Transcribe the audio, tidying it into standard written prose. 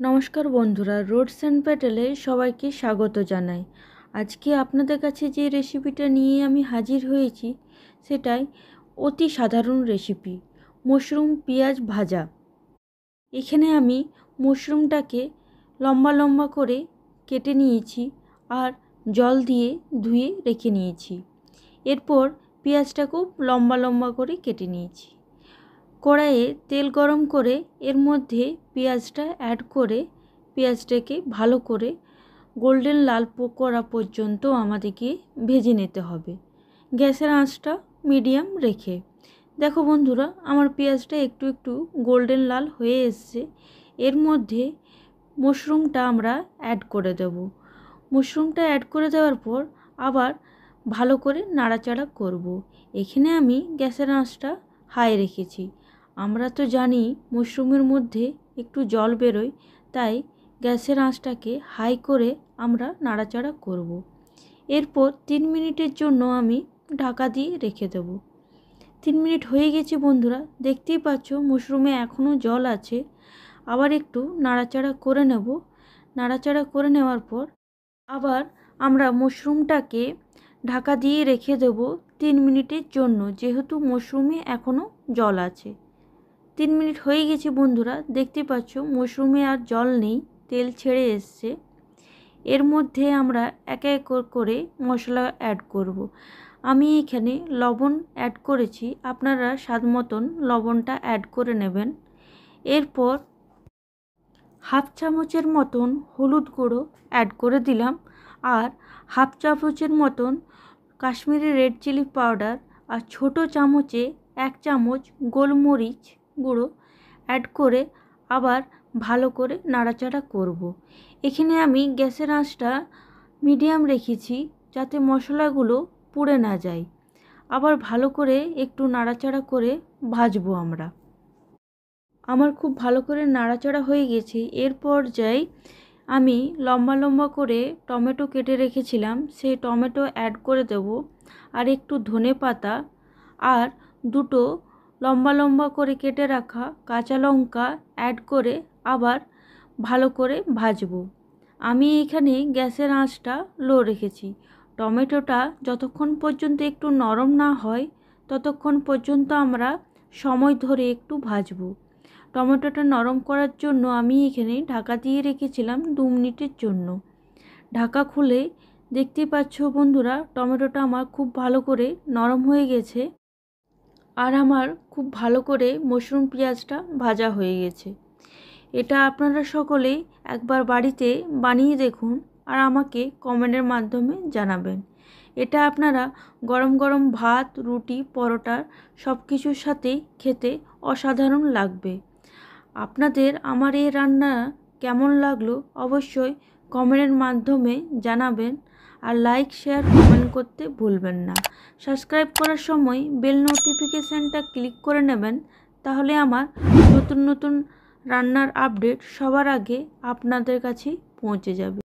নমস্কার বন্ধুরা, roads and প্যাটেলে সবাইকে স্বাগত জানাই। আজকে আপনাদের কাছে যে রেসিপিটা নিয়ে আমি হাজির হয়েছি সেটাই অতি সাধারণ রেসিপি, মাশরুম পেঁয়াজ ভাজা। এখানে আমি মাশরুমটাকে লম্বা লম্বা করে কেটে নিয়েছি আর জল দিয়ে ধুয়ে রেখে নিয়েছি। এরপর পেঁয়াজটাকেও লম্বা লম্বা করে কেটে নিয়েছি। কড়াইয়ে তেল গরম করে এর মধ্যে পেঁয়াজটা অ্যাড করে পেঁয়াজটাকে ভালো করে গোল্ডেন লাল করা পর্যন্ত আমাদেরকে ভেজে নিতে হবে, গ্যাসের আঁচটা মিডিয়াম রেখে। দেখো বন্ধুরা, আমার পেঁয়াজটা একটু একটু গোল্ডেন লাল হয়ে এসছে। এর মধ্যে মাশরুমটা আমরা অ্যাড করে দেব। মাশরুমটা অ্যাড করে দেওয়ার পর আবার ভালো করে নাড়াচাড়া করব। এখানে আমি গ্যাসের আঁচটা হাই রেখেছি। আমরা তো জানি মাশরুমের মধ্যে একটু জল বেরোয়, তাই গ্যাসের আঁচটাকে হাই করে আমরা নাড়াচাড়া করব। এরপর 3 মিনিটের জন্য আমি ঢাকা দিয়ে রেখে দেব। 3 মিনিট হয়ে গেছে বন্ধুরা, দেখতেই পাচ্ছ মাশরুমে এখনও জল আছে। আবার একটু নাড়াচাড়া করে নেব। নাড়াচাড়া করে নেওয়ার পর আবার আমরা মাশরুমটাকে ঢাকা দিয়ে রেখে দেব 3 মিনিটের জন্য, যেহেতু মাশরুমে এখনও জল আছে। 3 মিনিট হয়ে গেছে বন্ধুরা, দেখতে পাচ্ছ মাশরুমে আর জল নেই, তেল ছেড়ে এসছে। এর মধ্যে আমরা এক এক করে মশলা অ্যাড করব। আমি এখানে লবণ অ্যাড করেছি, আপনারা স্বাদ মতন লবণটা অ্যাড করে নেবেন। এরপর হাফ চামচের মতন হলুদ গুঁড়ো অ্যাড করে দিলাম আর হাফ চামচের মতন কাশ্মীরি রেড চিলি পাউডার আর ছোট চামচে 1 চামচ গোলমরিচ গুঁড়ো অ্যাড করে আবার ভালো করে নাড়াচাড়া করব। এখানে আমি গ্যাসের আঁচটা মিডিয়াম রেখেছি যাতে মশলাগুলো পুড়ে না যায়। আবার ভালো করে একটু নাড়াচাড়া করে ভাজবো আমরা। আমার খুব ভালো করে নাড়াচাড়া হয়ে গেছে। এর পর্যায়ে আমি লম্বা লম্বা করে টমেটো কেটে রেখেছিলাম, সেই টমেটো অ্যাড করে দেব আর একটু ধনেপাতা আর 2টো লম্বা লম্বা করে কেটে রাখা কাঁচা লঙ্কা অ্যাড করে আবার ভালো করে ভাজবো। আমি এখানে গ্যাসের আঁচটা লো রেখেছি। টমেটোটা যতক্ষণ পর্যন্ত একটু নরম না হয় ততক্ষণ পর্যন্ত আমরা সময় ধরে একটু ভাজবো। টমেটোটা নরম করার জন্য আমি এখানে ঢাকা দিয়ে রেখেছিলাম 2 মিনিটের জন্য। ঢাকা খুলে দেখতে পাচ্ছ বন্ধুরা, টমেটোটা আমার খুব ভালো করে নরম হয়ে গেছে আর আমার খুব ভালো করে মাশরুম পেঁয়াজটা ভাজা হয়ে গেছে। এটা আপনারা সকলেই একবার বাড়িতে বানিয়ে দেখুন আর আমাকে কমেন্টের মাধ্যমে জানাবেন। এটা আপনারা গরম গরম ভাত, রুটি, পরোটা সব কিছুর সাথেই খেতে অসাধারণ লাগবে। আপনাদের আমার এই রান্না কেমন লাগলো অবশ্যই কমেন্টের মাধ্যমে জানাবেন আর লাইক, শেয়ার, কমেন্ট করতে ভুলবেন না। সাবস্ক্রাইব করার সময় বেল নোটিফিকেশানটা ক্লিক করে নেবেন, তাহলে আমার নতুন নতুন রান্নার আপডেট সবার আগে আপনাদের কাছে পৌঁছে যাবে।